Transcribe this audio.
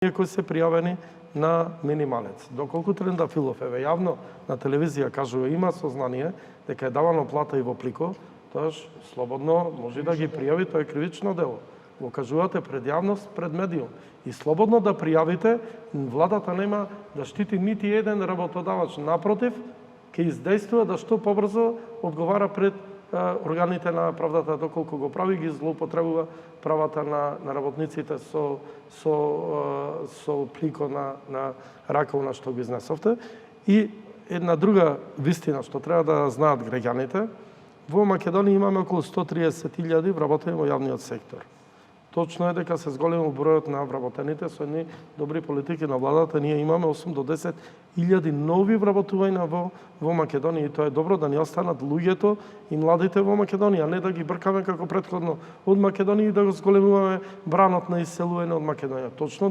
кои се пријавени на минималец. Доколку Трендафилов јавно на телевизија кажува има сознание дека е давано плата и во плико, тоаш слободно може да ги пријави, тоа е кривично дело. Го кажувате пред јавност, пред медиум. И слободно да пријавите, владата нема да штити нити еден работодавач. Напротив, ќе издействува да што побрзо одговара пред органите на правдата, доколку го прави, ги злоупотребува правата на работниците со плико на раковна што го изнесовте. И една друга вистина што треба да знаат граѓаните, во Македонија имаме околу 130.000 вработени во јавниот сектор. Точно е дека се зголемил бројот на вработените со едни добри политики на владата. Ние имаме 8 до 10.000 нови вработувања во Македонија и тоа е добро да ни останат луѓето и младите во Македонија, а не да ги бркаме како претходно од Македонија и да го зголемуваме бранот на иселување од Македонија. Точно